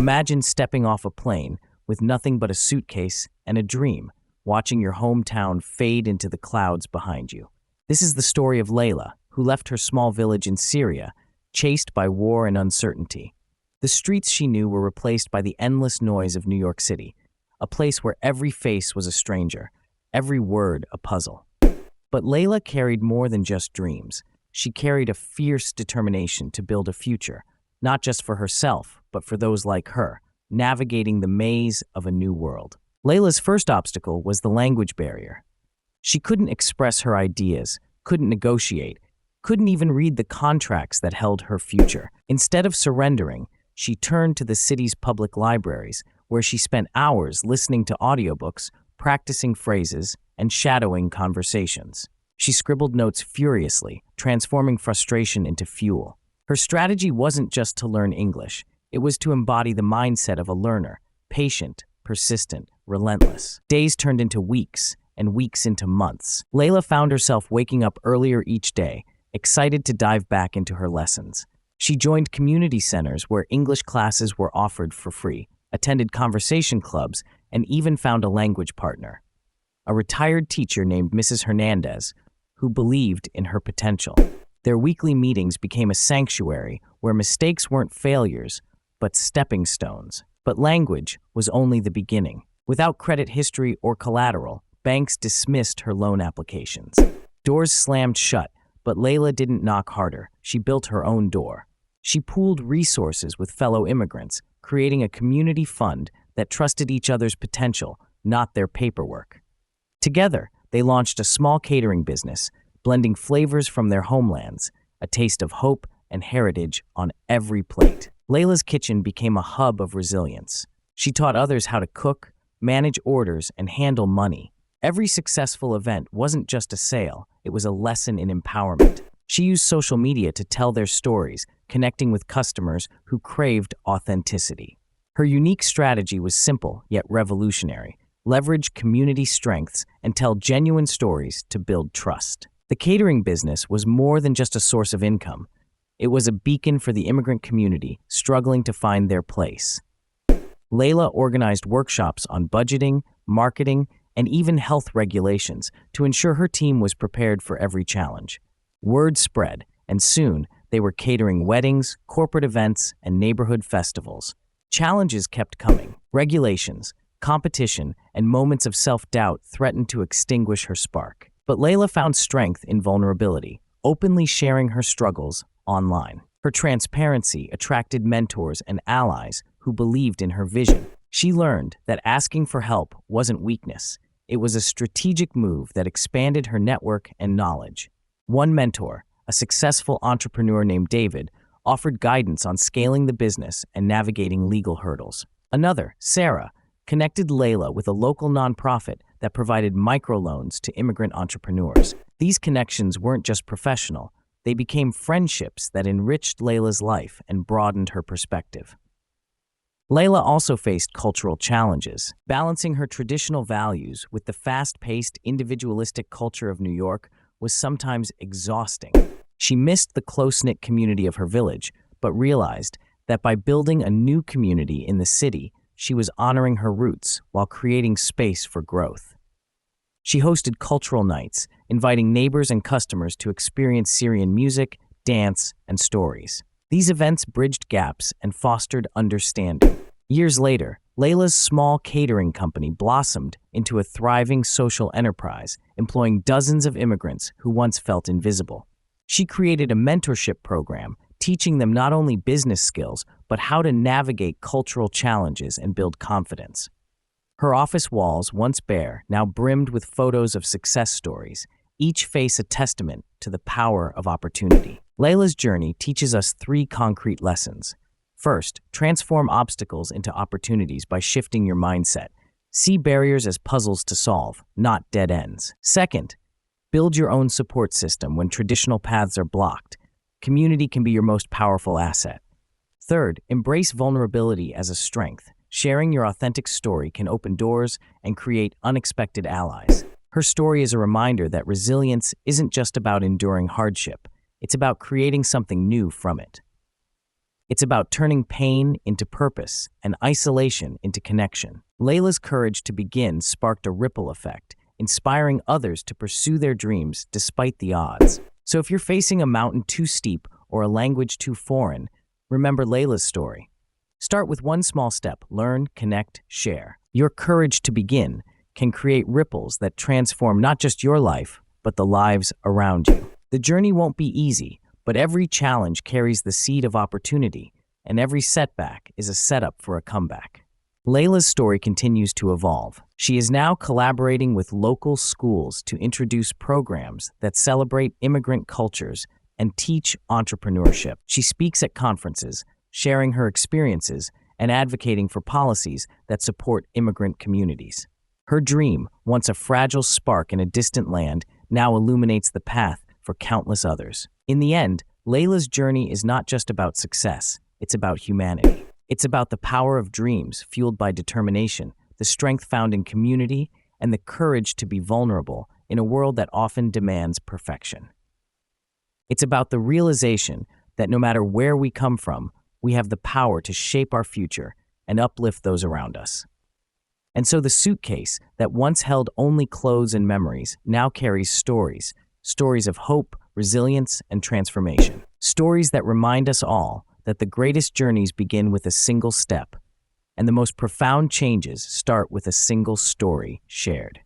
Imagine stepping off a plane with nothing but a suitcase and a dream, watching your hometown fade into the clouds behind you. This is the story of Leila, who left her small village in Syria, chased by war and uncertainty. The streets she knew were replaced by the endless noise of New York City, a place where every face was a stranger, every word a puzzle. But Leila carried more than just dreams. She carried a fierce determination to build a future, not just for herself, but for those like her, navigating the maze of a new world. Leila's first obstacle was the language barrier. She couldn't express her ideas, couldn't negotiate, couldn't even read the contracts that held her future. Instead of surrendering, she turned to the city's public libraries, where she spent hours listening to audiobooks, practicing phrases, and shadowing conversations. She scribbled notes furiously, transforming frustration into fuel. Her strategy wasn't just to learn English. It was to embody the mindset of a learner, patient, persistent, relentless. Days turned into weeks, and weeks into months. Leila found herself waking up earlier each day, excited to dive back into her lessons. She joined community centers where English classes were offered for free, attended conversation clubs, and even found a language partner, a retired teacher named Mrs. Hernandez, who believed in her potential. Their weekly meetings became a sanctuary where mistakes weren't failures, but stepping stones. But language was only the beginning. Without credit history or collateral, banks dismissed her loan applications. Doors slammed shut, but Leila didn't knock harder. She built her own door. She pooled resources with fellow immigrants, creating a community fund that trusted each other's potential, not their paperwork. Together, they launched a small catering business, blending flavors from their homelands, a taste of hope and heritage on every plate. Leila's kitchen became a hub of resilience. She taught others how to cook, manage orders, and handle money. Every successful event wasn't just a sale, it was a lesson in empowerment. She used social media to tell their stories, connecting with customers who craved authenticity. Her unique strategy was simple yet revolutionary: leverage community strengths and tell genuine stories to build trust. The catering business was more than just a source of income. It was a beacon for the immigrant community struggling to find their place. Leila organized workshops on budgeting, marketing, and even health regulations to ensure her team was prepared for every challenge. Word spread, and soon they were catering weddings, corporate events, and neighborhood festivals. Challenges kept coming. Regulations, competition, and moments of self-doubt threatened to extinguish her spark. But Leila found strength in vulnerability, openly sharing her struggles online. Her transparency attracted mentors and allies who believed in her vision. She learned that asking for help wasn't weakness. It was a strategic move that expanded her network and knowledge. One mentor, a successful entrepreneur named David, offered guidance on scaling the business and navigating legal hurdles. Another, Sarah, connected Leila with a local nonprofit that provided microloans to immigrant entrepreneurs. These connections weren't just professional, they became friendships that enriched Leila's life and broadened her perspective. Leila also faced cultural challenges. Balancing her traditional values with the fast-paced, individualistic culture of New York was sometimes exhausting. She missed the close-knit community of her village, but realized that by building a new community in the city, she was honoring her roots while creating space for growth. She hosted cultural nights, inviting neighbors and customers to experience Syrian music, dance, and stories. These events bridged gaps and fostered understanding. Years later, Leila's small catering company blossomed into a thriving social enterprise, employing dozens of immigrants who once felt invisible. She created a mentorship program, teaching them not only business skills, but how to navigate cultural challenges and build confidence. Her office walls, once bare, now brimmed with photos of success stories, each face a testament to the power of opportunity. Leila's journey teaches us 3 concrete lessons. First, transform obstacles into opportunities by shifting your mindset. See barriers as puzzles to solve, not dead ends. Second, build your own support system when traditional paths are blocked. Community can be your most powerful asset. Third, embrace vulnerability as a strength. Sharing your authentic story can open doors and create unexpected allies. Her story is a reminder that resilience isn't just about enduring hardship. It's about creating something new from it. It's about turning pain into purpose and isolation into connection. Layla's courage to begin sparked a ripple effect, inspiring others to pursue their dreams despite the odds. So if you're facing a mountain too steep or a language too foreign, remember Layla's story. Start with one small step: learn, connect, share. Your courage to begin can create ripples that transform not just your life, but the lives around you. The journey won't be easy, but every challenge carries the seed of opportunity, and every setback is a setup for a comeback. Layla's story continues to evolve. She is now collaborating with local schools to introduce programs that celebrate immigrant cultures and teach entrepreneurship. She speaks at conferences, sharing her experiences and advocating for policies that support immigrant communities. Her dream, once a fragile spark in a distant land, now illuminates the path for countless others. In the end, Layla's journey is not just about success, it's about humanity. It's about the power of dreams fueled by determination, the strength found in community, and the courage to be vulnerable in a world that often demands perfection. It's about the realization that no matter where we come from, we have the power to shape our future and uplift those around us. And so the suitcase that once held only clothes and memories now carries stories of hope, resilience, and transformation. Stories that remind us all that the greatest journeys begin with a single step, and the most profound changes start with a single story shared.